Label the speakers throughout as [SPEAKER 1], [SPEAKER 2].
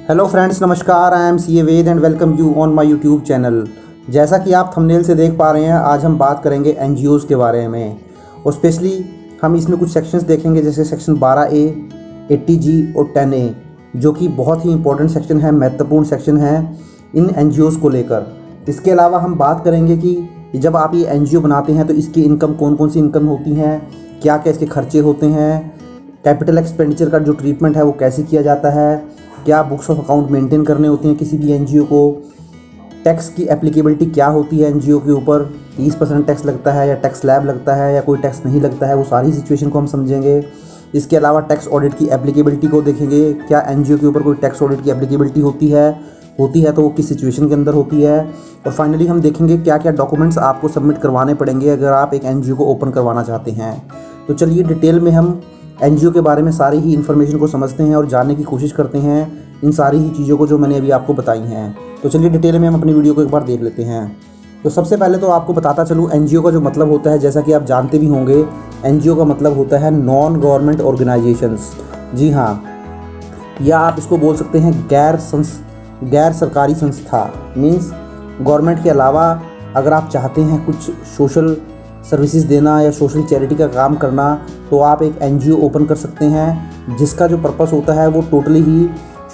[SPEAKER 1] Hello friends, नमस्कार। I am C A Ved and welcome you on my YouTube channel. जैसा कि आप thumbnail से देख पा रहे हैं, आज हम बात करेंगे एनजीओज़ के बारे में और स्पेशली हम इसमें कुछ सेक्शंस देखेंगे, जैसे सेक्शन 12A, 80G और 10A, जो कि बहुत ही इंपॉर्टेंट सेक्शन है, महत्वपूर्ण सेक्शन है इन एनजीओज़ को लेकर। इसके अलावा हम बात करेंगे कि जब आप ये एनजीओ बनाते हैं तो इसकी इनकम कौन कौन सी इनकम होती हैं, क्या क्या इसके खर्चे होते हैं, कैपिटल एक्सपेंडिचर का जो ट्रीटमेंट है वो कैसे किया जाता है, क्या बुक्स ऑफ अकाउंट मेंटेन करने होते हैं किसी भी एनजीओ को, टैक्स की एप्लीकेबिलिटी क्या होती है एनजीओ के ऊपर, 30% टैक्स लगता है या टैक्स स्लैब लगता है या कोई टैक्स नहीं लगता है, वो सारी सिचुएशन को हम समझेंगे। इसके अलावा टैक्स ऑडिट की एप्लीकेबिलिटी को देखेंगे, क्या एनजीओ के ऊपर कोई टैक्स ऑडिट की एप्लीकेबिलिटी होती है तो वो किस सिचुएशन के अंदर होती है। और फाइनली हम देखेंगे क्या क्या डॉक्यूमेंट्स आपको सबमिट करवाने पड़ेंगे अगर आप एक एनजीओ को ओपन करवाना चाहते हैं। तो चलिए डिटेल में हम एनजीओ के बारे में सारी ही इन्फॉर्मेशन को समझते हैं और जानने की कोशिश करते हैं इन सारी ही चीज़ों को जो मैंने अभी आपको बताई हैं। तो चलिए डिटेल में हम अपनी वीडियो को एक बार देख लेते हैं। तो सबसे पहले तो आपको बताता चलूँ एनजीओ का जो मतलब होता है, जैसा कि आप जानते भी होंगे, एनजीओ का मतलब होता है नॉन गवर्नमेंट ऑर्गेनाइजेशंस। जी हाँ, या आप इसको बोल सकते हैं गैर सरकारी संस्था। मीन्स गवर्नमेंट के अलावा अगर आप चाहते हैं कुछ सोशल सर्विसेज देना या सोशल चैरिटी का काम करना, तो आप एक एनजीओ ओपन कर सकते हैं, जिसका जो पर्पस होता है वो टोटली ही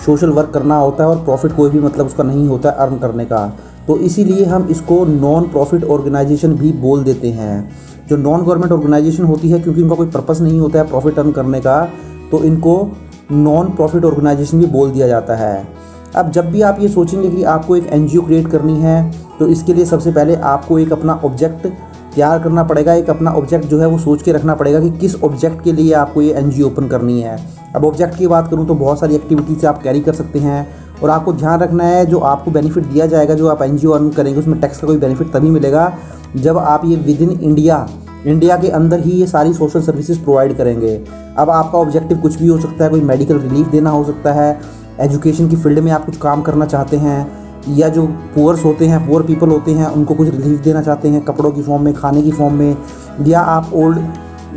[SPEAKER 1] सोशल वर्क करना होता है और प्रॉफिट कोई भी मतलब उसका नहीं होता है अर्न करने का। तो इसीलिए हम इसको नॉन प्रॉफिट ऑर्गेनाइजेशन भी बोल देते हैं। जो नॉन गवर्नमेंट ऑर्गेनाइजेशन होती है, क्योंकि उनका कोई पर्पस नहीं होता है प्रॉफिट अर्न करने का, तो इनको नॉन प्रॉफिट ऑर्गेनाइजेशन भी बोल दिया जाता है। अब जब भी आप ये सोचेंगे कि आपको एक एनजीओ क्रिएट करनी है, तो इसके लिए सबसे पहले आपको एक अपना ऑब्जेक्ट तैयार करना पड़ेगा। एक अपना ऑब्जेक्ट जो है वो सोच के रखना पड़ेगा कि किस ऑब्जेक्ट के लिए आपको ये एनजीओ ओपन करनी है। अब ऑब्जेक्ट की बात करूँ तो बहुत सारी एक्टिविटी से आप कैरी कर सकते हैं और आपको ध्यान रखना है जो आपको बेनिफिट दिया जाएगा, जो आप एनजीओ अर्न करेंगे, उसमें टैक्स का कोई बेनिफिट तभी मिलेगा जब आप ये विद इन इंडिया के अंदर ही ये सारी सोशल सर्विसेज प्रोवाइड करेंगे। अब आपका ऑब्जेक्टिव कुछ भी हो सकता है, कोई मेडिकल रिलीफ देना हो सकता है, एजुकेशन की फील्ड में आप कुछ काम करना चाहते हैं, या जो पुअर्स होते हैं, पुअर पीपल होते हैं, उनको कुछ रिलीफ देना चाहते हैं कपड़ों की फॉर्म में, खाने की फॉर्म में, या आप ओल्ड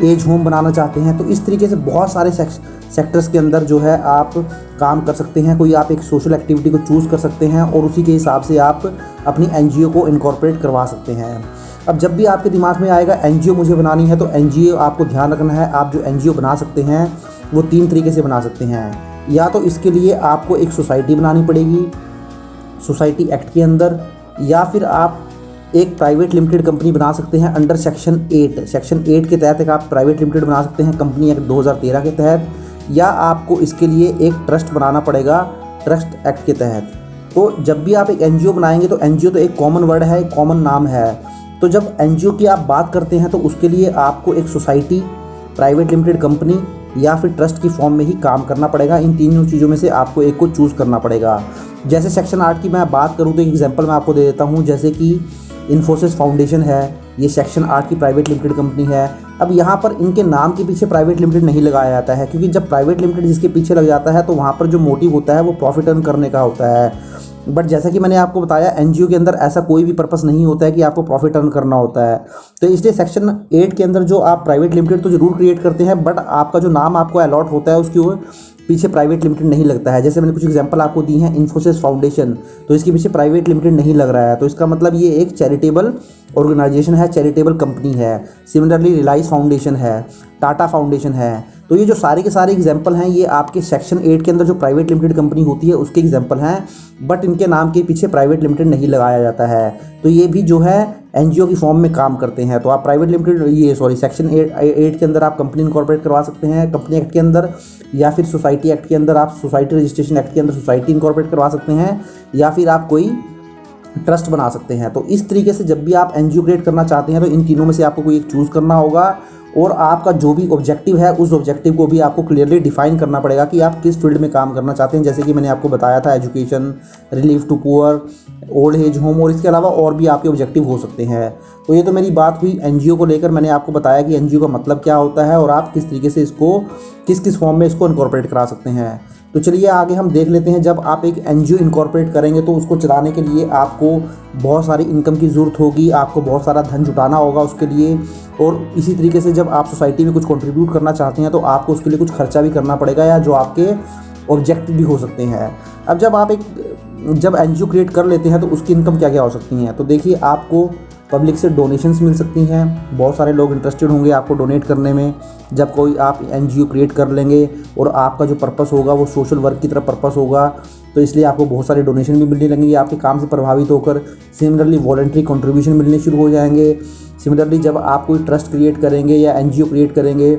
[SPEAKER 1] एज होम बनाना चाहते हैं। तो इस तरीके से बहुत सारे सेक्टर्स के अंदर जो है आप काम कर सकते हैं। कोई आप एक सोशल एक्टिविटी को चूज़ कर सकते हैं और उसी के हिसाब से आप अपनी एनजीओ को इनकॉर्पोरेट करवा सकते हैं। अब जब भी आपके दिमाग में आएगा एनजीओ मुझे बनानी है, तो एनजीओ आपको ध्यान रखना है, आप जो एनजीओ बना सकते हैं वो 3 तरीके से बना सकते हैं। या तो इसके लिए आपको एक सोसाइटी बनानी पड़ेगी सोसाइटी एक्ट के अंदर, या फिर आप एक प्राइवेट लिमिटेड कंपनी बना सकते हैं अंडर सेक्शन 8 के तहत। एक आप प्राइवेट लिमिटेड बना सकते हैं कंपनी एक्ट 2013 के तहत, या आपको इसके लिए एक ट्रस्ट बनाना पड़ेगा ट्रस्ट एक्ट के तहत। तो जब भी आप एक एनजीओ बनाएंगे, तो एनजीओ तो एक कॉमन वर्ड है, एक कॉमन नाम है। तो जब एनजीओ की आप बात करते हैं तो उसके लिए आपको एक सोसाइटी, प्राइवेट लिमिटेड कंपनी या फिर ट्रस्ट की फॉर्म में ही काम करना पड़ेगा। इन तीनों चीज़ों में से आपको एक को चूज़ करना पड़ेगा। जैसे सेक्शन 8 की मैं बात करूं तो एक एग्जांपल मैं आपको दे देता हूं, जैसे कि इन्फोसिस फाउंडेशन है, ये सेक्शन 8 की प्राइवेट लिमिटेड कंपनी है। अब यहाँ पर इनके नाम के पीछे प्राइवेट लिमिटेड नहीं लगाया जाता है, क्योंकि जब प्राइवेट लिमिटेड जिसके पीछे लग जाता है तो वहाँ पर जो मोटिव होता है वो प्रॉफिट अर्न करने का होता है। बट जैसा कि मैंने आपको बताया, एनजीओ के अंदर ऐसा कोई भी पर्पस नहीं होता है कि आपको प्रॉफिट अर्न करना होता है। तो इसलिए सेक्शन 8 के अंदर जो आप प्राइवेट लिमिटेड तो जरूर क्रिएट करते हैं, बट आपका जो नाम आपको अलॉट होता है उसके पीछे प्राइवेट लिमिटेड नहीं लगता है। जैसे मैंने कुछ एग्जांपल आपको दी हैं, इन्फोसिस फाउंडेशन, तो इसके पीछे प्राइवेट लिमिटेड नहीं लग रहा है, तो इसका मतलब ये एक चैरिटेबल ऑर्गेनाइजेशन है, चैरिटेबल कंपनी है। सिमिलरली रिलायंस फाउंडेशन है, टाटा फाउंडेशन है। तो ये जो सारे के सारे एग्जांपल हैं, ये आपके सेक्शन 8 के अंदर जो प्राइवेट लिमिटेड कंपनी होती है उसके एग्जांपल हैं, बट इनके नाम के पीछे प्राइवेट लिमिटेड नहीं लगाया जाता है। तो ये भी जो है एनजीओ की फॉर्म में काम करते हैं। तो आप प्राइवेट लिमिटेड सेक्शन 8 के अंदर आप कंपनी इनकॉर्पोरेट करवा सकते हैं कंपनी एक्ट के अंदर, या फिर सोसाइटी एक्ट के अंदर आप सोसाइटी रजिस्ट्रेशन एक्ट के अंदर सोसाइटी इनकॉर्पोरेट करवा सकते हैं, या फिर आप कोई ट्रस्ट बना सकते हैं। तो इस तरीके से जब भी आप एनजीओ क्रिएट करना चाहते हैं तो इन तीनों में से आपको कोई एक चूज़ करना होगा, और आपका जो भी ऑब्जेक्टिव है उस ऑब्जेक्टिव को भी आपको क्लियरली डिफाइन करना पड़ेगा कि आप किस फील्ड में काम करना चाहते हैं। जैसे कि मैंने आपको बताया था, education, relief to poor, old age home, और इसके अलावा और भी आपके ऑब्जेक्टिव हो सकते हैं। तो ये तो मेरी बात हुई एनजीओ को लेकर। मैंने आपको बताया कि एनजीओ का मतलब क्या होता है और आप किस तरीके से इसको किस फॉर्म में इसको इनकॉर्पोरेट करा सकते हैं। तो चलिए आगे हम देख लेते हैं। जब आप एक एनजीओ इनकॉर्पोरेट करेंगे तो उसको चलाने के लिए आपको बहुत सारी इनकम की ज़रूरत होगी, आपको बहुत सारा धन जुटाना होगा उसके लिए। और इसी तरीके से जब आप सोसाइटी में कुछ कंट्रीब्यूट करना चाहते हैं तो आपको उसके लिए कुछ खर्चा भी करना पड़ेगा, या जो आपके ऑब्जेक्टिव भी हो सकते हैं। अब जब एनजीओ क्रिएट कर लेते हैं तो उसकी इनकम क्या क्या हो सकती हैं। तो देखिए, आपको पब्लिक से डोनेशंस मिल सकती हैं, बहुत सारे लोग इंटरेस्टेड होंगे आपको डोनेट करने में। जब कोई आप एनजीओ क्रिएट कर लेंगे और आपका जो पर्पस होगा वो सोशल वर्क की तरफ पर्पस होगा, तो इसलिए आपको बहुत सारे डोनेशन भी मिलने लगेंगे आपके काम से प्रभावित होकर। सिमिलरली वॉलंटरी कंट्रीब्यूशन मिलने शुरू हो जाएंगे। सिमिलरली जब आप कोई ट्रस्ट क्रिएट करेंगे या एनजीओ क्रिएट करेंगे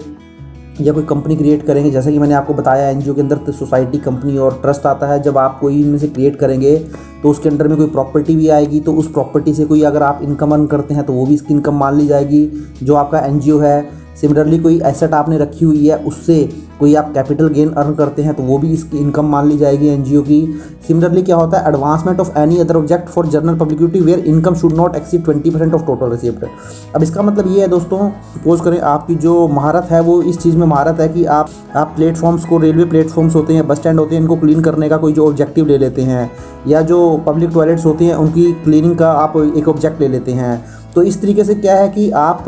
[SPEAKER 1] या कोई कंपनी क्रिएट करेंगे, जैसा कि मैंने आपको बताया एनजीओ के अंदर तो सोसाइटी, कंपनी और ट्रस्ट आता है। जब आप कोई इनमें से क्रिएट करेंगे तो उसके अंडर में कोई प्रॉपर्टी भी आएगी, तो उस प्रॉपर्टी से कोई अगर आप इनकम अर्न करते हैं तो वो भी इसकी इनकम मान ली जाएगी जो आपका एनजीओ है। सिमिलरली कोई एसेट आपने रखी हुई है, उससे कोई आप कैपिटल गेन अर्न करते हैं तो वो भी इसकी इनकम मान ली जाएगी एनजीओ की। सिमिलरली क्या होता है, advancement of any other object for general public utility where income should not exceed 20% of total received. अब इसका मतलब ये है दोस्तों, सपोज करें आपकी जो महारत है वो इस चीज़ में महारत है कि आप प्लेटफॉर्म्स को, रेलवे प्लेटफॉर्म्स होते हैं, बस स्टैंड होते हैं, इनको क्लीन करने का कोई जो ऑब्जेक्टिव ले लेते हैं, या जो पब्लिक टॉयलेट्स होती हैं उनकी क्लीनिंग का आप एक ऑब्जेक्ट ले लेते हैं। तो इस तरीके से क्या है कि आप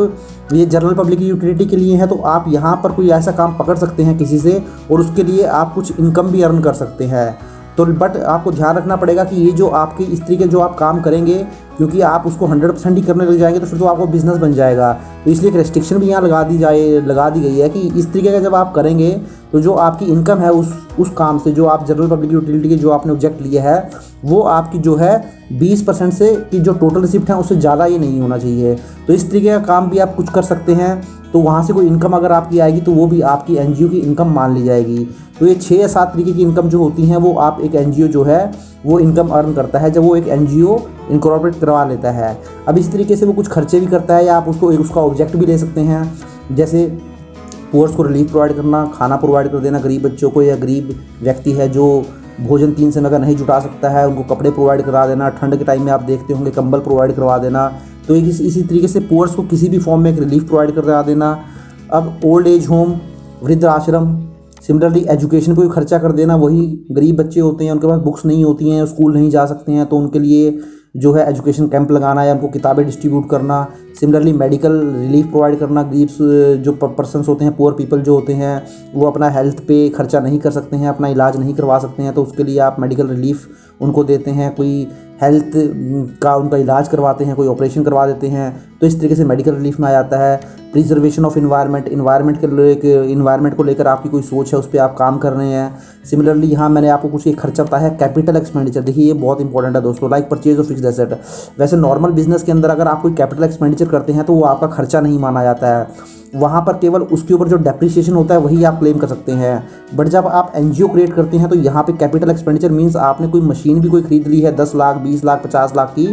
[SPEAKER 1] ये जनरल पब्लिक यूटिलिटी के लिए है, तो आप यहाँ पर कोई ऐसा काम पकड़ सकते हैं किसी से और उसके लिए आप कुछ इनकम भी अर्न कर सकते हैं। तो बट आपको ध्यान रखना पड़ेगा कि ये जो आपकी इस तरीके जो आप काम करेंगे, क्योंकि आप उसको 100% ही करने लग जाएंगे तो फिर तो आपको बिजनेस बन जाएगा। तो इसलिए एक रेस्ट्रिक्शन भी यहाँ लगा दी गई है कि इस तरीके का जब आप करेंगे तो जो आपकी इनकम है उस काम से, जो आप जनरल पब्लिक यूटिलिटी के जो आपने ऑब्जेक्ट लिए है, वो आपकी जो है 20% से की जो टोटल रिसिप्ट है उससे ज़्यादा ही नहीं होना चाहिए। तो इस तरीके का काम भी आप कुछ कर सकते हैं, तो वहाँ से कोई इनकम अगर आपकी आएगी तो वो भी आपकी एनजीओ की इनकम मान ली जाएगी। तो ये 6 या 7 तरीके की इनकम जो होती हैं वो आप एक एनजीओ जो है वो इनकम अर्न करता है जब वो एक एनजीओ इनकॉर्पोरेट करवा लेता है। अब इस तरीके से वो कुछ खर्चे भी करता है, या आप उसका ऑब्जेक्ट भी ले सकते हैं, जैसे पुअर्स को रिलीफ प्रोवाइड करना, खाना प्रोवाइड कर देना गरीब बच्चों को, या गरीब व्यक्ति है जो भोजन 3 समय का नहीं जुटा सकता है उनको कपड़े प्रोवाइड करा देना, ठंड के टाइम में आप देखते होंगे कंबल प्रोवाइड करवा देना। तो इसी तरीके से पुअर्स को किसी भी फॉर्म में एक रिलीफ प्रोवाइड करवा देना। अब ओल्ड एज होम, वृद्ध आश्रम, सिमिलरली एजुकेशन पर कोई खर्चा कर देना। वही गरीब बच्चे होते हैं, उनके पास बुक्स नहीं होती हैं, स्कूल नहीं जा सकते हैं, तो उनके लिए जो है एजुकेशन कैंप लगाना या उनको किताबें डिस्ट्रीब्यूट करना। सिमिलरली मेडिकल रिलीफ प्रोवाइड करना, गरीब जो पर्सनस होते हैं, पुअर पीपल जो होते हैं, वो अपना हेल्थ पे खर्चा नहीं कर सकते हैं, अपना इलाज नहीं करवा सकते हैं, तो उसके लिए आप मेडिकल रिलीफ उनको देते हैं। कोई हेल्थ का उनका इलाज करवाते हैं, कोई ऑपरेशन करवा देते हैं, तो इस तरीके से मेडिकल रिलीफ में आ जाता है। प्रिजर्वेशन ऑफ इन्वायरमेंट को लेकर आपकी कोई सोच है, उस पर आप काम कर रहे हैं। सिमिलरली यहाँ मैंने आपको कुछ एक खर्चा बताया है, कैपिटल एक्सपेंडिचर। देखिए ये बहुत इंपॉर्टेंट है दोस्तों, like purchase of fixed asset. वैसे नॉर्मल बिजनेस के अंदर अगर आप कोई कैपिटल एक्सपेंडिचर करते हैं तो वो आपका खर्चा नहीं माना जाता है, वहाँ पर केवल उसके ऊपर जो डेप्रिसिएशन होता है वही आप क्लेम कर सकते हैं। बट जब आप एनजीओ क्रिएट करते हैं तो यहाँ पे कैपिटल एक्सपेंडिचर मींस आपने कोई मशीन भी कोई खरीद ली है 10 लाख, 20 लाख, 50 लाख की,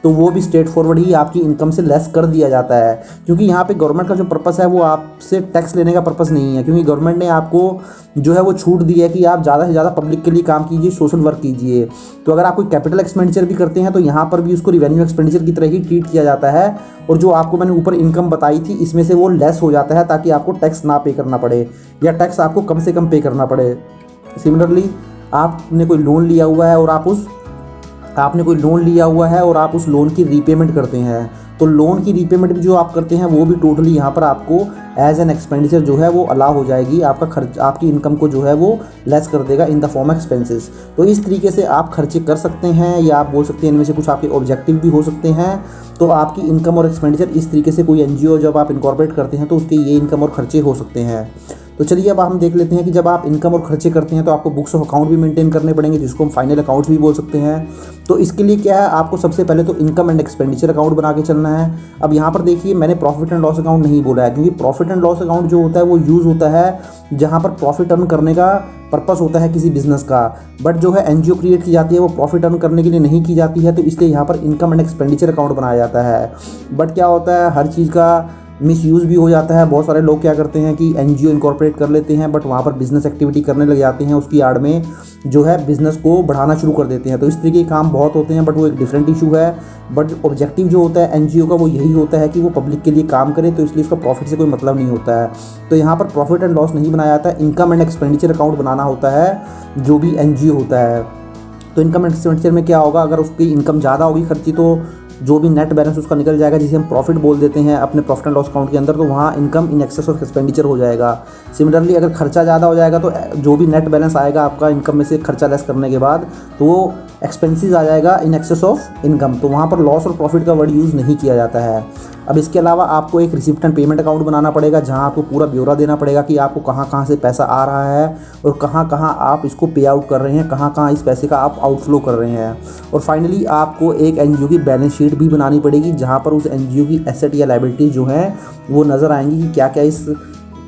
[SPEAKER 1] तो वो भी स्ट्रेट फॉरवर्ड ही आपकी इनकम से लेस कर दिया जाता है। क्योंकि यहाँ पे गवर्नमेंट का जो पर्पस है वो आपसे टैक्स लेने का पर्पस नहीं है, क्योंकि गवर्नमेंट ने आपको जो है वो छूट दी है कि आप ज़्यादा से ज़्यादा पब्लिक के लिए काम कीजिए, सोशल वर्क कीजिए। तो अगर आप कोई कैपिटल एक्सपेंडिचर भी करते हैं तो यहाँ पर भी उसको रिवेन्यू एक्सपेंडिचर की तरह ही ट्रीट किया जाता है, और जो आपको मैंने ऊपर इनकम बताई थी इसमें से वो लेस हो जाता है ताकि आपको टैक्स ना पे करना पड़े, या टैक्स आपको कम से कम पे करना पड़े। सिमिलरली आपने कोई लोन लिया हुआ है और आप उस लोन की रीपेमेंट करते हैं, तो लोन की रीपेमेंट भी जो आप करते हैं वो भी टोटली यहाँ पर आपको एज एन एक्सपेंडिचर जो है वो अलाउ हो जाएगी। आपका खर्च आपकी इनकम को जो है वो लेस कर देगा इन द फॉर्म एक्सपेंसेस। तो इस तरीके से आप खर्चे कर सकते हैं, या आप बोल सकते हैं इनमें से कुछ आपके ऑब्जेक्टिव भी हो सकते हैं। तो आपकी इनकम और एक्सपेंडिचर इस तरीके से, कोई एनजीओ जब आप इनकॉर्पोरेट करते हैं तो उसके ये इनकम और खर्चे हो सकते हैं। तो चलिए अब हम देख लेते हैं कि जब आप इनकम और खर्चे करते हैं तो आपको बुक्स ऑफ अकाउंट भी मेंटेन करने पड़ेंगे, जिसको हम फाइनल अकाउंट्स भी बोल सकते हैं। तो इसके लिए क्या है, आपको सबसे पहले तो इनकम एंड एक्सपेंडिचर अकाउंट बना के चलना है। अब यहाँ पर देखिए मैंने प्रॉफिट एंड लॉस अकाउंट नहीं बोला है, क्योंकि प्रॉफिट एंड लॉस अकाउंट जो होता है वो यूज़ होता है जहाँ पर प्रॉफिट अर्न करने का पर्पस होता है किसी बिजनेस का। बट जो है एनजीओ क्रिएट की जाती है वो प्रॉफिट अर्न करने के लिए नहीं की जाती है, तो इसलिए यहाँ पर इनकम एंड एक्सपेंडिचर अकाउंट बनाया जाता है। बट क्या होता है, हर चीज़ का मिसयूज़ भी हो जाता है। बहुत सारे लोग क्या करते हैं कि एनजीओ इनकॉर्पोरेट कर लेते हैं, बट वहाँ पर बिजनेस एक्टिविटी करने लग जाते हैं, उसकी आड़ में जो है बिज़नेस को बढ़ाना शुरू कर देते हैं। तो इस तरीके के काम बहुत होते हैं, बट वो एक डिफरेंट इशू है। बट ऑब्जेक्टिव जो होता है एनजीओ का वो यही होता है कि वो पब्लिक के लिए काम करे, तो इसलिए उसका प्रॉफिट से कोई मतलब नहीं होता है। तो यहाँ पर प्रॉफिट एंड लॉस नहीं बनाया जाता है, इनकम एंड एक्सपेंडिचर अकाउंट बनाना होता है जो भी एनजीओ होता है। तो इनकम एंड एक्सपेंडिचर में क्या होगा, अगर उसकी इनकम ज़्यादा होगी खर्ची तो जो भी नेट बैलेंस उसका निकल जाएगा, जिसे हम प्रॉफिट बोल देते हैं अपने प्रॉफिट एंड लॉस अकाउंट के अंदर, तो वहाँ income in excess of expenditure हो जाएगा। सिमिलरली अगर खर्चा ज़्यादा हो जाएगा तो जो भी नेट बैलेंस आएगा आपका इनकम में से खर्चा लेस करने के बाद, तो वो एक्सपेंसेस आ जाएगा इन एक्सेस ऑफ इनकम। तो वहाँ पर लॉस और प्रॉफिट का वर्ड यूज़ नहीं किया जाता है। अब इसके अलावा आपको एक रिसिप्ट एंड पेमेंट अकाउंट बनाना पड़ेगा, जहाँ आपको पूरा ब्यौरा देना पड़ेगा कि आपको कहाँ कहाँ से पैसा आ रहा है और कहाँ कहाँ आप इसको पे आउट कर रहे हैं, कहाँ कहाँ इस पैसे का आप आउटफ्लो कर रहे हैं। और फाइनली आपको एक एनजीओ की बैलेंस शीट भी बनानी पड़ेगी, जहाँ पर उस एनजीओ की एसेट या लायबिलिटीज़ जो हैं वो नज़र आएंगी कि क्या क्या इस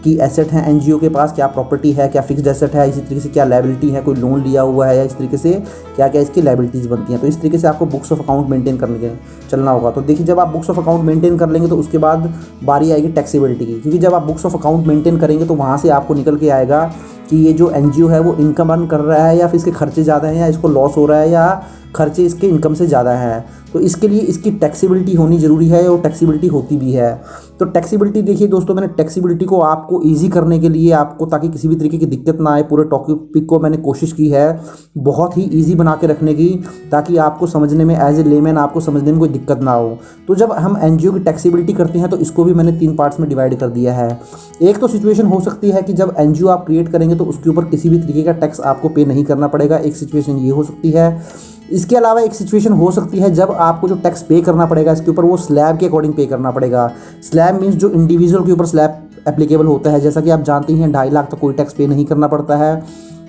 [SPEAKER 1] की एसेट हैं एनजीओ के पास, क्या प्रॉपर्टी है, क्या फिक्स्ड एसेट है, इसी तरीके से क्या लायबिलिटी है, कोई लोन लिया हुआ है, या इस तरीके से क्या क्या इसकी लायबिलिटीज़ बनती हैं। तो इस तरीके से आपको बुक्स ऑफ अकाउंट मेंटेन करने के चलना होगा। तो देखिए, जब आप बुक्स ऑफ अकाउंट मेंटेन कर लेंगे तो उसके बाद बारी आएगी टैक्सेबिलिटी की, क्योंकि जब आप बुक्स ऑफ अकाउंट मेंटेन करेंगे तो वहाँ से आपको निकल के आएगा कि ये जो एनजीओ है वो इनकम अर्न कर रहा है या फिर इसके खर्चे ज़्यादा हैं, या इसको लॉस हो रहा है, या खर्चे इसके इनकम से ज़्यादा हैं। तो इसके लिए इसकी टैक्सेबिलिटी होनी ज़रूरी है, और टैक्सेबिलिटी होती भी है। तो टैक्सेबिलिटी देखिए दोस्तों, मैंने टैक्सेबिलिटी को आपको ईजी करने के लिए, आपको ताकि किसी भी तरीके की दिक्कत ना आए, पूरे टॉपिक को मैंने कोशिश की है बहुत ही ईजी बना के रखने की, ताकि आपको समझने में एज ए लेमैन आपको समझने में कोई दिक्कत ना हो। तो जब हम एनजीओ की टैक्सेबिलिटी करते हैं तो इसको भी मैंने 3 पार्ट्स में डिवाइड कर दिया है। एक तो सिचुएशन हो सकती है कि जब एनजीओ आप क्रिएट करेंगे तो उसके ऊपर किसी भी तरीके का टैक्स आपको पे नहीं करना पड़ेगा, एक सिचुएशन ये हो सकती है। इसके अलावा एक सिचुएशन हो सकती है जब आपको जो टैक्स पे करना पड़ेगा इसके ऊपर, वो स्लैब के अकॉर्डिंग पे करना पड़ेगा। स्लैब मीन्स जो इंडिविजुअल के ऊपर स्लैब एप्लीकेबल होता है। जैसा कि आप जानते हैं 2.5 लाख तक कोई टैक्स पे नहीं करना पड़ता है,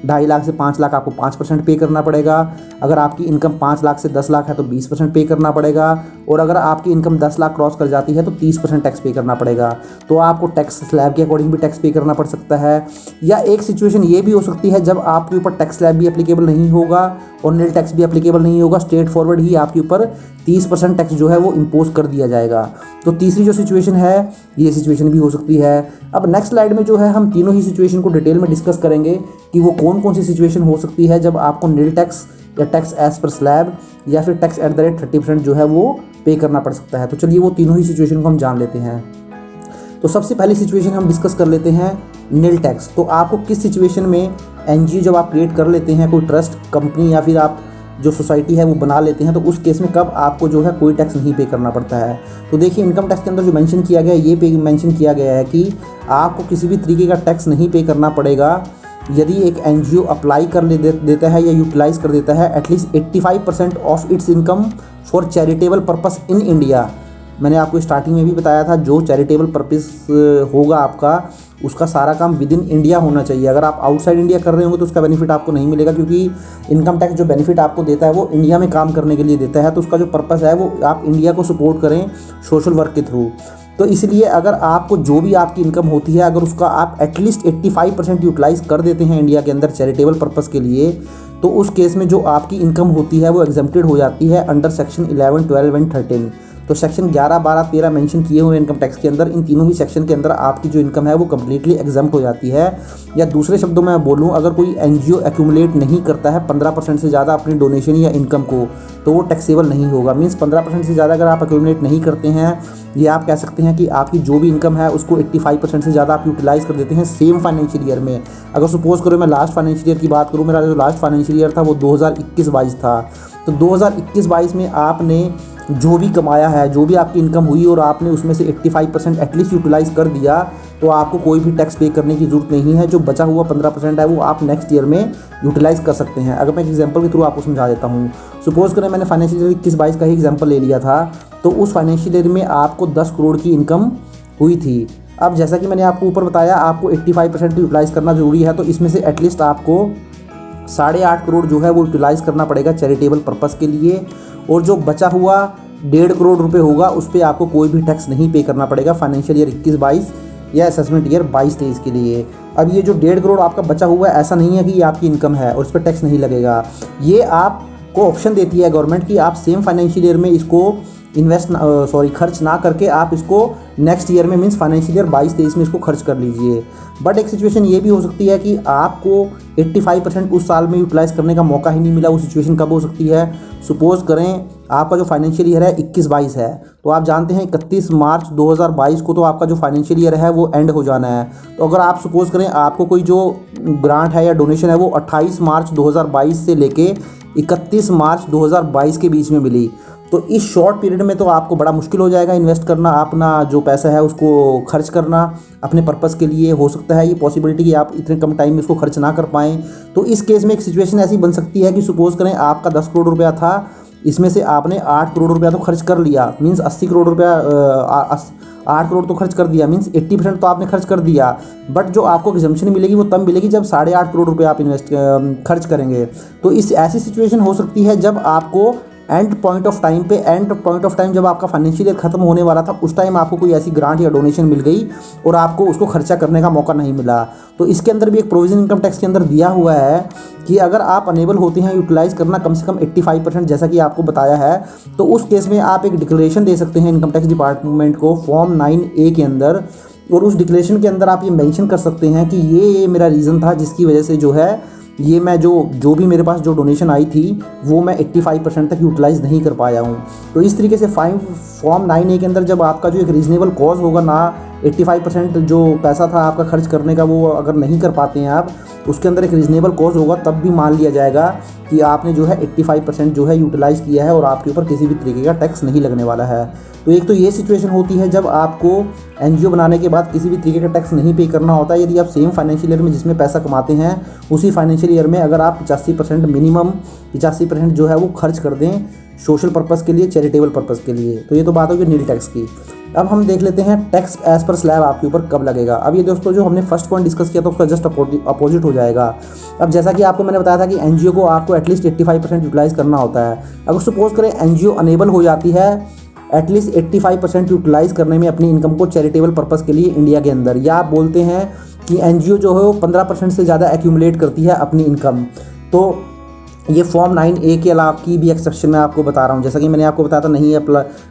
[SPEAKER 1] 2.5 लाख से 5 लाख आपको 5% पे करना पड़ेगा। अगर आपकी इनकम 5 लाख से 10 लाख है तो 20% पे करना पड़ेगा, और अगर आपकी इनकम 10 लाख क्रॉस कर जाती है तो 30% टैक्स पे करना पड़ेगा। तो आपको टैक्स स्लैब के अकॉर्डिंग भी टैक्स पे करना पड़ सकता है। या एक सिचुएशन ये भी हो सकती है जब आपके ऊपर टैक्स स्लैब भी एप्लीकेबल नहीं होगा और नील टैक्स भी एप्लीकेबल नहीं होगा, स्ट्रेट फॉरवर्ड ही आपके ऊपर 30% टैक्स जो है वो इम्पोज कर दिया जाएगा। तो तीसरी जो सिचुएशन है ये सिचुएशन भी हो सकती है। अब नेक्स्ट स्लाइड में जो है हम तीनों ही सिचुएशन को डिटेल में डिस्कस करेंगे कि वो कौन कौन सी सिचुएशन हो सकती है जब आपको नील टैक्स या टैक्स एज पर स्लैब या फिर टैक्स एट द रेट 30% जो है वो पे करना पड़ सकता है। तो चलिए वो तीनों ही सिचुएशन को हम जान लेते हैं। तो सबसे पहली सिचुएशन हम डिस्कस कर लेते हैं नील टैक्स। तो आपको किस सिचुएशन में एनजीओ जब आप क्रिएट कर लेते हैं, कोई ट्रस्ट कंपनी या फिर आप जो सोसाइटी है वो बना लेते हैं, तो उस केस में कब आपको जो है कोई टैक्स नहीं पे करना पड़ता है। तो देखिए, इनकम टैक्स के अंदर जो मेंशन किया गया है, ये पे मेंशन किया गया है कि आपको किसी भी तरीके का टैक्स नहीं पे करना पड़ेगा यदि एक एनजीओ अप्लाई कर देता है या यूटिलाइज़ कर देता है at least 85% of its income for charitable purpose in India. मैंने आपको स्टार्टिंग में भी बताया था, जो चैरिटेबल पर्पस होगा आपका, उसका सारा काम विद इन इंडिया होना चाहिए। अगर आप आउटसाइड इंडिया कर रहे होंगे तो उसका बेनिफिट आपको नहीं मिलेगा, क्योंकि इनकम टैक्स जो बेनिफिट आपको देता है वो इंडिया में काम करने के लिए देता है। तो उसका जो पर्पस है वो आप इंडिया को सपोर्ट करें सोशल वर्क के थ्रू। तो इसलिए अगर आपको जो भी आपकी इनकम होती है, अगर उसका आप एटलीस्ट 85% यूटिलाइज़ कर देते हैं इंडिया के अंदर चैरिटेबल पर्पस के लिए, तो उस केस में जो आपकी इनकम होती है वो एग्जम्प्टेड हो जाती है अंडर सेक्शन 11, 12 एंड 13। तो सेक्शन 11, 12, 13 मेंशन किए हुए इनकम टैक्स के अंदर, इन तीनों ही सेक्शन के अंदर आपकी जो इनकम है वो कम्प्लीटली एग्जम्प्ट हो जाती है। या दूसरे शब्दों में बोलूँ, अगर कोई एनजीओ एक्यूमुलेट नहीं करता है 15% से ज़्यादा अपनी डोनेशन या इनकम को, तो वो टैक्सेबल नहीं होगा। मीन्स 15% से ज़्यादा अगर आप एक्यूमुलेट नहीं करते हैं, ये आप कह सकते हैं कि आपकी जो भी इनकम है उसको 85% से ज़्यादा आप यूटिलाइज़ कर देते हैं सेम फाइनेंशियल ईयर में। अगर सपोज करो मैं लास्ट फाइनेंशियल ईयर की बात करूँ, मेरा जो लास्ट फाइनेंशियल ईयर था वो 2021-22 था। तो 2021-22 में आपने जो भी कमाया है, जो भी आपकी इनकम हुई और आपने उसमें से 85% एटलीस्ट यूटिलाइज़ कर दिया, तो आपको कोई भी टैक्स पे करने की ज़रूरत नहीं है। जो बचा हुआ 15% है वो आप नेक्स्ट ईयर में यूटिलाइज़ कर सकते हैं। अगर मैं एक एग्जांपल के थ्रू आपको समझा देता हूँ, सपोज करें मैंने फाइनेंशियल ईयर 21-22 का ही एग्जांपल ले लिया था, तो उस फाइनेंशियल ईयर में आपको 10 करोड़ की इनकम हुई थी। अब जैसा कि मैंने आपको ऊपर बताया, आपको 85% यूटिलाइज़ करना ज़रूरी है, तो इसमें से एटलीस्ट आपको 8.5 करोड़ जो है वो यूटिलाइज़ करना पड़ेगा चैरिटेबल पर्पस के लिए, और जो बचा हुआ 1.5 करोड़ रुपए होगा उस पर आपको कोई भी टैक्स नहीं पे करना पड़ेगा फाइनेंशियल ईयर 21-22 या असेसमेंट ईयर 22-23 के लिए। अब ये जो 1.5 करोड़ आपका बचा हुआ है, ऐसा नहीं है कि ये आपकी इनकम है और इस पर टैक्स नहीं लगेगा। ये आपको ऑप्शन देती है गवर्नमेंट कि आप सेम फाइनेंशियल ईयर में इसको खर्च ना करके आप इसको नेक्स्ट ईयर में मीन्स फाइनेंशियल ईयर 22-23 में इसको खर्च कर लीजिए। बट एक सिचुएशन ये भी हो सकती है कि आपको 85% उस साल में यूटिलाइज़ करने का मौका ही नहीं मिला। वो सिचुएशन कब हो सकती है, सपोज़ करें आपका जो फाइनेंशियल ईयर है 21-22 है, तो आप जानते हैं 31 मार्च 2022 को तो आपका जो फाइनेंशियल ईयर है वो एंड हो जाना है। तो अगर आप सपोज़ करें आपको कोई जो ग्रांट है या डोनेशन है वो 28 मार्च 2022 से लेके 31 मार्च 2022 के बीच में मिली। तो इस शॉर्ट पीरियड में तो आपको बड़ा मुश्किल हो जाएगा इन्वेस्ट करना, अपना जो पैसा है उसको खर्च करना अपने पर्पज़ के लिए। हो सकता है ये पॉसिबिलिटी कि आप इतने कम टाइम में उसको खर्च ना कर पाएँ। तो इस केस में एक सिचुएशन ऐसी बन सकती है कि सपोज़ करें आपका 10 करोड़ रुपया था, इसमें से आपने 8 करोड़ रुपया तो खर्च कर लिया, मीन्स 80 करोड़ रुपया 8 करोड़ तो खर्च कर दिया, मीन्स 80% तो आपने खर्च कर दिया। बट जो आपको एग्जम्पशन मिलेगी वो तब मिलेगी जब 8.5 करोड़ रुपया आप खर्च करेंगे। तो इस ऐसी सिचुएशन हो सकती है जब आपको एंड पॉइंट ऑफ टाइम जब आपका फाइनेंशियल ईयर खत्म होने वाला था, उस टाइम आपको कोई ऐसी ग्रांट या डोनेशन मिल गई और आपको उसको खर्चा करने का मौका नहीं मिला। तो इसके अंदर भी एक प्रोविजन इनकम टैक्स के अंदर दिया हुआ है कि अगर आप अनेबल होते हैं यूटिलाइज़ करना कम से कम 85%, जैसा कि आपको बताया है, तो उस केस में आप एक डिक्लेरेशन दे सकते हैं इनकम टैक्स डिपार्टमेंट को फॉर्म 9A के अंदर। और उस डिक्लेरेशन के अंदर आप ये मेंशन कर सकते हैं कि ये मेरा रीज़न था जिसकी वजह से जो है ये मैं जो भी मेरे पास जो डोनेशन आई थी वो मैं 85% तक यूटिलाइज़ नहीं कर पाया हूँ। तो इस तरीके से फॉर्म 9A के अंदर जब आपका जो एक रीज़नेबल कॉज होगा ना, 85% जो पैसा था आपका खर्च करने का वो अगर नहीं कर पाते हैं आप, उसके अंदर एक रीज़नेबल कॉज होगा, तब भी मान लिया जाएगा कि आपने जो है 85% जो है यूटिलाइज़ किया है और आपके ऊपर किसी भी तरीके का टैक्स नहीं लगने वाला है। तो एक तो ये सिचुएशन होती है जब आपको एनजीओ बनाने के बाद किसी भी तरीके का टैक्स नहीं पे करना होता है। यदि आप सेम फाइनेंशियल ईयर में जिसमें पैसा कमाते हैं उसी फाइनेंशियल ईयर में अगर आप 85% मिनिमम 85% जो है वो खर्च कर दें सोशल पर्पज़ के लिए, चैरिटेबल पर्पज़ के लिए। तो ये तो बात होगी नील टैक्स की। अब हम देख लेते हैं टैक्स एज पर स्लैब आपके ऊपर कब लगेगा। अब ये दोस्तों जो हमने फर्स्ट पॉइंट डिस्कस किया था उसका जस्ट अपोजिट हो जाएगा। अब जैसा कि आपको मैंने बताया था कि एनजीओ को आपको एटलीस्ट 85% यूटिलाइज़ करना होता है। अगर सपोज करें एनजीओ अनेबल हो जाती है एटलीस्ट 85% यूटिलाइज़ करने में अपनी इनकम को चैरिटेबल पर्पज़ के लिए इंडिया के अंदर, या आप बोलते हैं कि एनजीओ जो है वो 15% से ज़्यादा एक्यूमुलेट करती है अपनी इनकम, तो ये फॉर्म 9A के अलावा की भी एक्सेप्शन मैं आपको बता रहा हूँ। जैसा कि मैंने आपको बताया था नहीं है,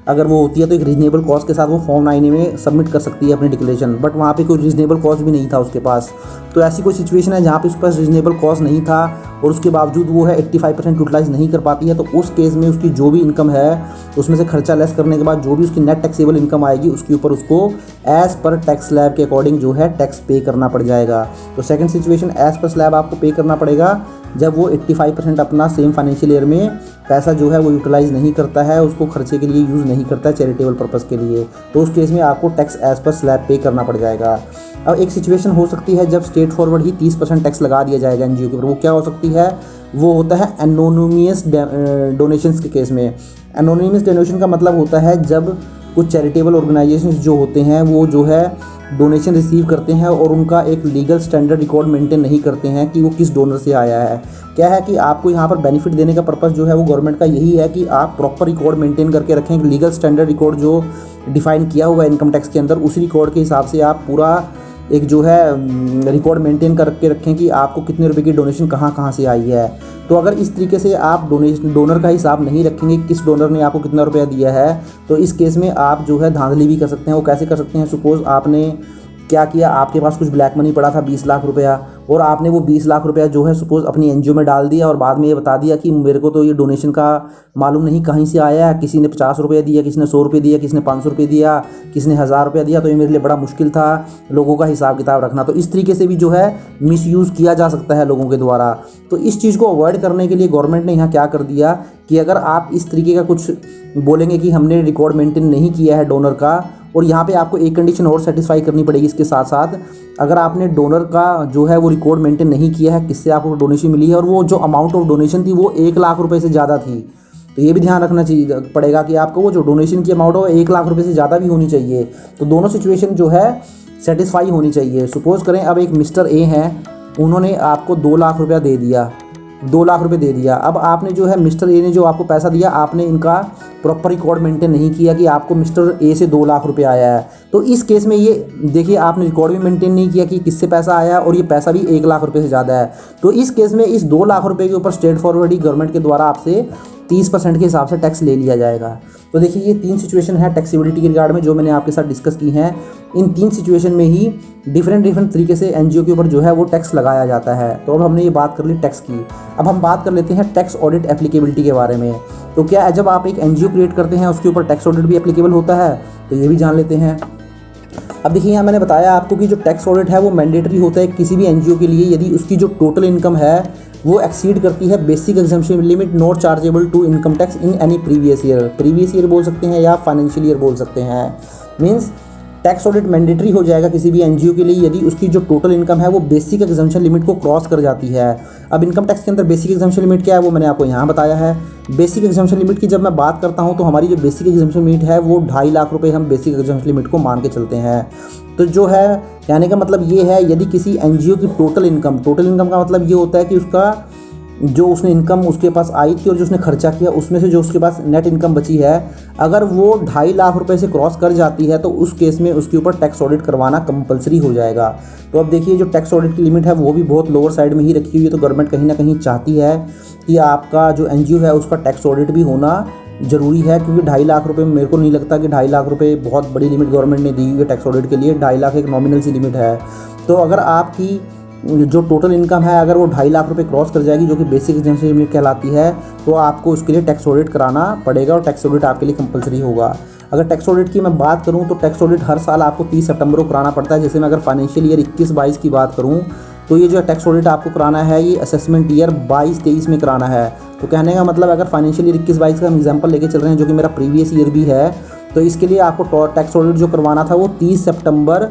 [SPEAKER 1] अगर वो होती है तो एक रीजनेबल कॉज के साथ वो फॉर्म 9A में सबमिट कर सकती है अपनी डिक्लेरेशन, बट वहाँ पे कोई रीजनेबल कॉज भी नहीं था उसके पास। तो ऐसी कोई सिचुएशन है जहाँ पे उसके पास रीजनेबल कॉज नहीं था और उसके बावजूद वो है 85% यूटिलाइज़ नहीं कर पाती है, तो उस केस में उसकी जो भी इनकम है उसमें से खर्चा लेस करने के बाद जो भी उसकी नेट टैक्सेबल इनकम आएगी उसके ऊपर उसको एज़ पर टैक्स स्लैब के अकॉर्डिंग जो है टैक्स पे करना पड़ जाएगा। तो second situation as per slab आपको पे करना पड़ेगा जब वो 85% अपना सेम फाइनेंशियल ईयर में पैसा जो है वो यूटिलाइज़ नहीं करता है, उसको खर्चे के लिए यूज़ नहीं करता है चैरिटेबल पर्पज़ के लिए, तो उस केस में आपको टैक्स एज़ पर स्लैब पे करना पड़ जाएगा। अब एक सिचुएशन हो सकती है जब स्ट्रेट फॉरवर्ड ही 30% टैक्स लगा दिया जाएगा एनजीओ के ऊपर। वो क्या हो सकती है, वो होता है एनोनिमस डोनेशंस के केस में। एनोनिमस डोनेशन का मतलब होता है जब कुछ चैरिटेबल ऑर्गेनाइजेशंस जो होते हैं वो जो है डोनेशन रिसीव करते हैं और उनका एक लीगल स्टैंडर्ड रिकॉर्ड मेंटेन नहीं करते हैं कि वो किस डोनर से आया है। क्या है कि आपको यहाँ पर बेनिफिट देने का पर्पस जो है वो गवर्नमेंट का यही है कि आप प्रॉपर रिकॉर्ड मेंटेन करके रखें, लीगल स्टैंडर्ड रिकॉर्ड जो डिफाइन किया हुआ है इनकम टैक्स के अंदर, उस रिकॉर्ड के हिसाब से आप पूरा एक जो है रिकॉर्ड मेंटेन करके रखें कि आपको कितने रुपए की डोनेशन कहाँ से आई है। तो अगर इस तरीके से आप डोनर का हिसाब नहीं रखेंगे किस डोनर ने आपको कितना रुपया दिया है, तो इस केस में आप जो है धांधली भी कर सकते हैं। वो कैसे कर सकते हैं, सपोज़ आपने क्या किया, आपके पास कुछ ब्लैक मनी पड़ा था 20 लाख रुपया और आपने वो 20 लाख रुपया जो है सपोज़ अपनी एनजीओ में डाल दिया और बाद में ये बता दिया कि मेरे को तो ये डोनेशन का मालूम नहीं कहीं से आया है, किसी ने 50 रुपये दिया, किसी ने 100 रुपये दिया, किसी ने 500 रुपये दिया, किसी ने 1000 रुपया दिया, तो ये मेरे लिए बड़ा मुश्किल था लोगों का हिसाब किताब रखना। तो इस तरीके से भी जो है मिसयूज़ किया जा सकता है लोगों के द्वारा। तो इस चीज़ को अवॉइड करने के लिए गवर्नमेंट ने यहाँ क्या कर दिया कि अगर आप इस तरीके का कुछ बोलेंगे कि हमने रिकॉर्ड मेंटेन नहीं किया है डोनर का, और यहाँ पे आपको एक कंडीशन और सेटिस्फाई करनी पड़ेगी इसके साथ साथ, अगर आपने डोनर का जो है वो रिकॉर्ड मेंटेन नहीं किया है किससे आपको डोनेशन मिली है और वो जो अमाउंट ऑफ डोनेशन थी वो 1 लाख रुपए से ज़्यादा थी, तो ये भी ध्यान रखना चाहिए पड़ेगा कि आपको वो जो डोनेशन की अमाउंट हो 1 लाख रुपए से ज़्यादा भी होनी चाहिए। तो दोनों सिचुएशन जो है सेटिस्फाई होनी चाहिए। सपोज़ करें अब एक मिस्टर ए हैं, उन्होंने आपको 2 लाख रुपया दे दिया, 2 लाख रुपए दे दिया। अब आपने जो है मिस्टर ए ने जो आपको पैसा दिया आपने इनका प्रॉपर रिकॉर्ड मेंटेन नहीं किया कि आपको मिस्टर ए से 2 लाख रुपए आया है। तो इस केस में ये देखिए आपने रिकॉर्ड भी मेंटेन नहीं किया कि किससे पैसा आया और ये पैसा भी 1 लाख रुपए से ज़्यादा है। तो इस केस में इस 2 लाख रुपए के ऊपर स्ट्रेट फॉरवर्ड ही गवर्नमेंट के द्वारा आपसे 30% के हिसाब से टैक्स ले लिया जाएगा। तो देखिए ये 3 सिचुएशन है टैक्सेबिलिटी के रिगार्ड में जो मैंने आपके साथ डिस्कस की हैं। इन 3 सिचुएशन में ही डिफरेंट तरीके से एनजीओ के ऊपर जो है वो टैक्स लगाया जाता है। तो अब हमने ये बात कर ली टैक्स की, अब हम बात कर लेते हैं टैक्स ऑडिट एप्लीकेबिलिटी के बारे में। तो क्या है, जब आप एक एनजीओ क्रिएट करते हैं उसके ऊपर टैक्स ऑडिट भी एप्लीकेबल होता है, तो ये भी जान लेते हैं। अब देखिए यहाँ मैंने बताया आपको कि जो टैक्स ऑडिट है वो मैंडेटरी होता है किसी भी एनजीओ के लिए यदि उसकी जो टोटल इनकम है वो एक्सीड करती है basic exemption limit not chargeable to income tax in any previous year बोल सकते हैं या फाइनेंशियल ईयर बोल सकते हैं। मीन्स टैक्स ऑडिट मैंडेटरी हो जाएगा किसी भी एनजीओ के लिए यदि उसकी जो टोटल इनकम है वो बेसिक एग्जम्पशन लिमिट को क्रॉस कर जाती है। अब इनकम टैक्स के अंदर बेसिक एग्जम्पशन लिमिट क्या है वो मैंने आपको यहाँ बताया है। बेसिक एग्जम्पशन लिमिट की जब मैं बात करता हूँ तो हमारी जो बेसिक एग्जम्पशन लिमिट है वो 2.5 लाख रुपए हम बेसिक एग्जम्पशन लिमिट को मान के चलते हैं। तो जो है कहने का मतलब ये है यदि किसी एनजीओ की टोटल इनकम का मतलब ये होता है कि उसका जो उसने इनकम उसके पास आई थी और जो उसने खर्चा किया उसमें से जो उसके पास नेट इनकम बची है अगर वो 2.5 लाख रुपए से क्रॉस कर जाती है तो उस केस में उसके ऊपर टैक्स ऑडिट करवाना कंपलसरी हो जाएगा। तो अब देखिए जो टैक्स ऑडिट की लिमिट है वो भी बहुत लोअर साइड में ही रखी हुई है। तो गवर्नमेंट कहीं ना कहीं चाहती है कि आपका जो एनजीओ है उसका टैक्स ऑडिट भी होना ज़रूरी है, क्योंकि 2.5 लाख रुपए मेरे को नहीं लगता कि 2.5 लाख रुपए बहुत बड़ी लिमिट गवर्नमेंट ने दी हुई है टैक्स ऑडिट के लिए। 2.5 लाख एक नॉमिनल सी लिमिट है। तो अगर आपकी जो टोटल इनकम है अगर वो 2.5 लाख रुपए क्रॉस कर जाएगी जो कि बेसिक एग्जम्पशन लिमिट कहलाती है तो आपको उसके लिए टैक्स ऑडिट कराना पड़ेगा और टैक्स ऑडिट आपके लिए कंपलसरी होगा। अगर टैक्स ऑडिट की मैं बात करूं तो टैक्स ऑडिट हर साल आपको 30 सितंबर को कराना पड़ता है। जैसे मैं अगर फाइनेंशियल ईयर 21-22 की बात करूं तो ये जो टैक्स ऑडिट आपको कराना है ये असेसमेंट ईयर 22-23 में कराना है। तो कहने का मतलब अगर फाइनेंशियल ईयर 21-22 का हम एग्जाम्पल लेके चल रहे हैं जो कि मेरा प्रीवियस ईयर भी है तो इसके लिए आपको टैक्स ऑडिट जो करवाना था वो 30 सितंबर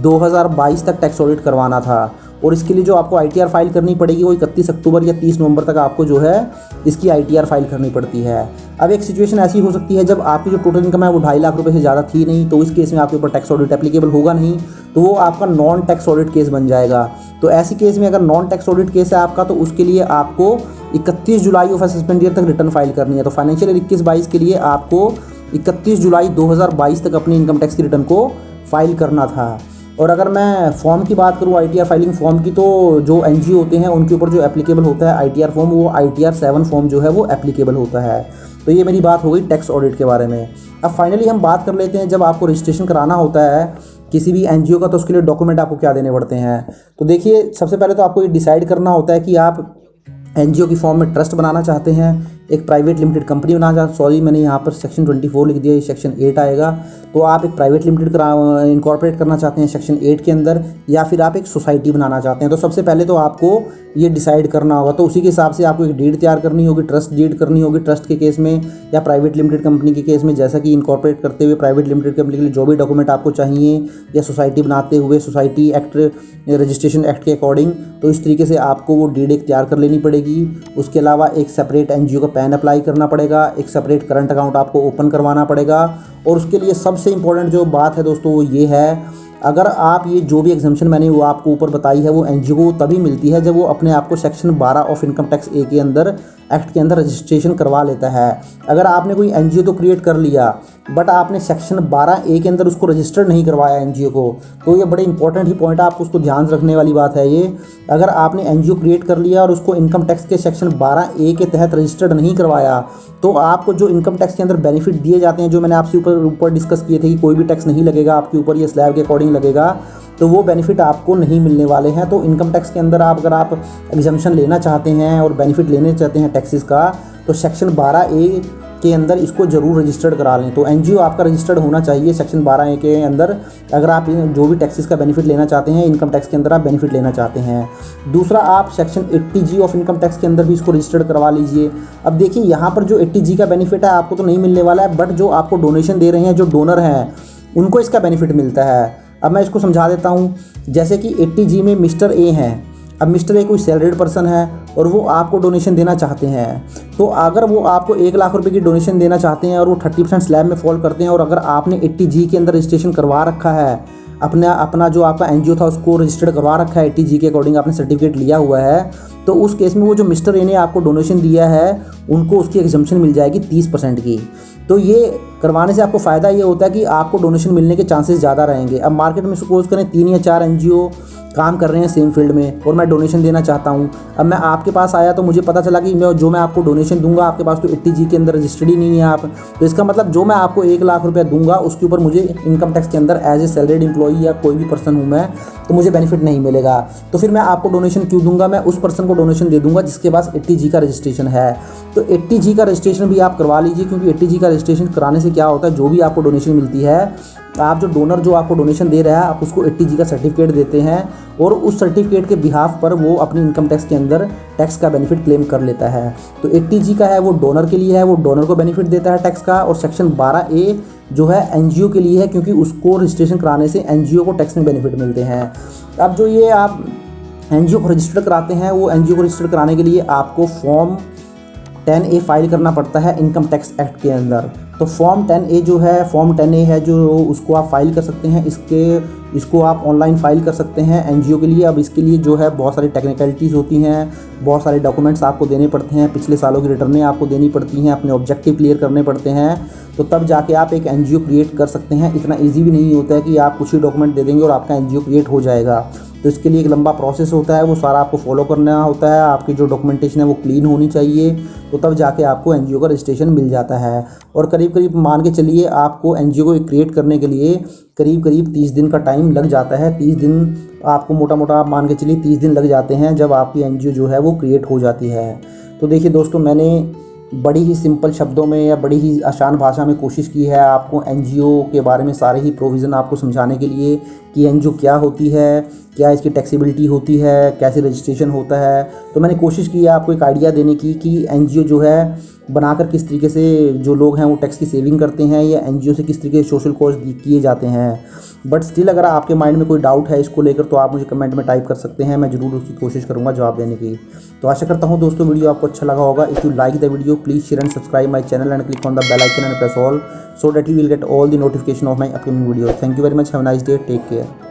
[SPEAKER 1] 2022 तक टैक्स ऑडिट करवाना था। और इसके लिए जो आपको आईटीआर फाइल करनी पड़ेगी वो 31 अक्टूबर या 30 नवंबर तक आपको जो है इसकी आईटीआर फाइल करनी पड़ती है। अब एक सिचुएशन ऐसी हो सकती है जब आपकी जो टोटल इनकम है वो 2.5 लाख रुपए से ज़्यादा थी नहीं, तो इस केस में आपके ऊपर टैक्स ऑडिट एप्लीकेबल होगा नहीं, तो वो आपका नॉन टैक्स ऑडिट केस बन जाएगा। तो ऐसी केस में अगर नॉन टैक्स ऑडिट केस है आपका तो उसके लिए आपको 31 जुलाई ऑफ असेसमेंट ईयर तक रिटर्न फाइल करनी है। तो फाइनेंशियल ईयर 21-22 के लिए आपको 31 जुलाई 2022 तक अपनी इनकम टैक्स की रिटर्न को फाइल करना था। और अगर मैं फॉर्म की बात करूँ आईटीआर फाइलिंग फॉर्म की, तो जो एनजीओ होते हैं उनके ऊपर जो एप्लीकेबल होता है आईटीआर फॉर्म वो आईटीआर 7 फॉर्म जो है वो एप्लीकेबल होता है। तो ये मेरी बात हो गई टैक्स ऑडिट के बारे में। अब फाइनली हम बात कर लेते हैं जब आपको रजिस्ट्रेशन कराना होता है किसी भी एनजीओ का तो उसके लिए डॉक्यूमेंट आपको क्या देने पड़ते हैं। तो देखिए सबसे पहले तो आपको ये डिसाइड करना होता है कि आप एनजीओ की फॉर्म में ट्रस्ट बनाना चाहते हैं, एक प्राइवेट लिमिटेड कंपनी बनाना चाहते हैं। सॉरी मैंने यहाँ पर सेक्शन 24 लिख दिया, ये सेक्शन 8 आएगा। तो आप एक प्राइवेट लिमिटेड इनकॉर्पोरेट करना चाहते हैं सेक्शन 8 के अंदर, या फिर आप एक सोसाइटी बनाना चाहते हैं। तो सबसे पहले तो आपको ये डिसाइड करना होगा। तो उसी के हिसाब से आपको एक डीड तैयार करनी होगी, ट्रस्ट डीड करनी होगी ट्रस्ट के केस में या प्राइवेट लिमिटेड कंपनी के केस में। जैसा कि इनकॉर्पोरेट करते हुए प्राइवेट लिमिटेड कंपनी के लिए जो भी डॉक्यूमेंट आपको चाहिए या सोसाइटी बनाते हुए सोसाइटी एक्ट रजिस्ट्रेशन एक्ट के अकॉर्डिंग, तो इस तरीके से आपको वो डीड एक तैयार कर लेनी पड़ेगी। उसके अलावा एक सेपरेट एनजीओ का पैन अप्लाई करना पड़ेगा, एक सेपरेट करंट अकाउंट आपको ओपन करवाना पड़ेगा। और उसके लिए सबसे इंपॉर्टेंट जो बात है दोस्तों वो ये है, अगर आप ये जो भी एग्जम्पशन मैंने वो आपको ऊपर बताई है वो एनजीओ को तभी मिलती है जब वो अपने आप को सेक्शन 12 ऑफ इनकम टैक्स ए के अंदर एक्ट के अंदर रजिस्ट्रेशन करवा लेता है। अगर आपने कोई एनजीओ तो क्रिएट कर लिया बट आपने सेक्शन 12 ए के अंदर उसको रजिस्टर्ड नहीं करवाया एनजीओ को, तो ये बड़े इंपॉर्टेंट ही पॉइंट है, आपको उसको ध्यान रखने वाली बात है ये। अगर आपने एनजीओ क्रिएट कर लिया और उसको इनकम टैक्स के सेक्शन 12 ए के तहत रजिस्टर्ड नहीं करवाया तो आपको जो इनकम टैक्स के अंदर बेनिफिट दिए जाते हैं जो मैंने आपसे ऊपर डिस्कस किए थे कि कोई भी टैक्स नहीं लगेगा आपके ऊपर, ये स्लैब के अकॉर्डिंग लगेगा, तो वो बेनिफिट आपको नहीं मिलने वाले हैं। तो इनकम टैक्स के अंदर अगर आप एग्जम्पशन लेना चाहते हैं और बेनिफिट लेने चाहते हैं टैक्सेस का तो सेक्शन 12 ए के अंदर इसको ज़रूर रजिस्टर्ड करा लें। तो एनजीओ आपका रजिस्टर्ड होना चाहिए सेक्शन 12 ए के अंदर अगर आप जो भी टैक्सेस का बेनिफिट लेना चाहते हैं, इनकम टैक्स के अंदर आप बेनिफिट लेना चाहते हैं। दूसरा, आप section 80G of income tax के अंदर भी इसको रजिस्टर्ड करवा लीजिए। अब देखिए यहाँ पर जो 80G का बेनिफिट है आपको तो नहीं मिलने वाला है, बट जो आपको डोनेशन दे रहे हैं जो डोनर हैं उनको इसका बेनिफिट मिलता है। अब मैं इसको समझा देता हूँ। जैसे कि 80G में मिस्टर ए हैं, अब मिस्टर ए कोई सैलरीड पर्सन है और वो आपको डोनेशन देना चाहते हैं, तो अगर वो आपको 1 लाख रुपए की डोनेशन देना चाहते हैं और वो 30% स्लैब में फॉल करते हैं और अगर आपने 80G के अंदर रजिस्ट्रेशन करवा रखा है, अपना जो आपका एनजीओ था उसको रजिस्टर्ड करवा रखा है 80G के अकॉर्डिंग, आपने सर्टिफिकेट लिया हुआ है, तो उस केस में वो जो मिस्टर ए ने आपको डोनेशन दिया है उनको उसकी एग्जम्पशन मिल जाएगी 30% की। तो ये करवाने से आपको फ़ायदा ये होता है कि आपको डोनेशन मिलने के चांसेस ज़्यादा रहेंगे। अब मार्केट में सपोज करें 3 या 4 एनजीओ काम कर रहे हैं सेम फील्ड में और मैं डोनेशन देना चाहता हूं। अब मैं आपके पास आया तो मुझे पता चला कि मैं आपको डोनेशन दूंगा आपके पास तो 80G के अंदर रजिस्टर्ड ही नहीं है आप, तो इसका मतलब जो मैं आपको 1 लाख रुपया दूंगा उसके ऊपर मुझे इनकम टैक्स के अंदर एज ए सैलरीड एम्प्लॉई या कोई भी पर्सन हूँ मैं, तो मुझे बेनिफिट नहीं मिलेगा। तो फिर मैं आपको डोनेशन क्यों दूंगा, मैं उस पर्सन को डोनेशन दे दूंगा जिसके पास 80G का रजिस्ट्रेशन है। तो 80G का रजिस्ट्रेशन भी आप करवा लीजिए, क्योंकि 80G का रजिस्ट्रेशन कराने से क्या होता है, जो भी आपको डोनेशन मिलती है आप जो डोनर जो आपको डोनेशन दे रहा है आप उसको 80G का सर्टिफिकेट देते हैं और उस सर्टिफिकेट के बिहाफ पर वो अपनी इनकम टैक्स के अंदर टैक्स का बेनिफिट क्लेम कर लेता है। तो 80G का है वो डोनर के लिए है, वो डोनर को बेनिफिट देता है टैक्स का। और सेक्शन 12A जो है एनजीओ के लिए है, क्योंकि उसको रजिस्ट्रेशन कराने से एनजीओ को टैक्स में बेनिफिट मिलते हैं। अब जो ये आप एनजीओ को रजिस्टर कराते हैं, वो एनजीओ को रजिस्टर कराने के लिए आपको फॉर्म 10A फाइल करना पड़ता है इनकम टैक्स एक्ट के अंदर। तो फॉर्म 10A जो है, फॉर्म 10A है जो उसको आप फाइल कर सकते हैं। इसको आप ऑनलाइन फाइल कर सकते हैं एनजीओ के लिए। अब इसके लिए जो है बहुत सारी टेक्निकलिटीज़ होती हैं, बहुत सारे डॉक्यूमेंट्स आपको देने पड़ते हैं, पिछले सालों की रिटर्नें आपको देनी पड़ती हैं, अपने ऑब्जेक्टिव क्लियर करने पड़ते हैं, तो तब जाके आप एक एनजीओ क्रिएट कर सकते हैं। इतना ईजी भी नहीं होता है कि आप कुछ ही डॉक्यूमेंट दे देंगे और आपका एनजीओ क्रिएट हो जाएगा। तो इसके लिए एक लंबा प्रोसेस होता है, वो सारा आपको फॉलो करना होता है। आपकी जो डॉक्यूमेंटेशन है वो क्लीन होनी चाहिए, तो तब जाके आपको एनजीओ का रजिस्ट्रेशन मिल जाता है। और करीब करीब मान के चलिए आपको एनजीओ को क्रिएट करने के लिए करीब करीब 30 दिन का टाइम लग जाता है। 30 दिन आपको मोटा मोटा आप मान के चलिए 30 दिन लग जाते हैं जब आपकी एनजीओ जो है वो क्रिएट हो जाती है। तो देखिए दोस्तों, मैंने बड़ी ही सिंपल शब्दों में या बड़ी ही आसान भाषा में कोशिश की है आपको एनजीओ के बारे में सारे ही प्रोविज़न आपको समझाने के लिए कि एनजीओ क्या होती है, क्या इसकी टैक्सेबिलिटी होती है, कैसे रजिस्ट्रेशन होता है। तो मैंने कोशिश की है आपको एक आइडिया देने की कि एनजीओ जो है बनाकर किस तरीके से जो लोग हैं वो टैक्स की सेविंग करते हैं, या एनजीओ से किस तरीके से सोशल कॉज किए जाते हैं। बट स्टिल अगर आपके माइंड में कोई डाउट है इसको लेकर तो आप मुझे कमेंट में टाइप कर सकते हैं, मैं ज़रूर उसकी कोशिश करूँगा जवाब देने की। तो आशा करता हूँ दोस्तों वीडियो आपको अच्छा लगा होगा। If you like the video please share and subscribe my channel and click on the bell icon and press all so that you will get all the notification of my upcoming videos. Thank you very much. Have a nice day. Take care.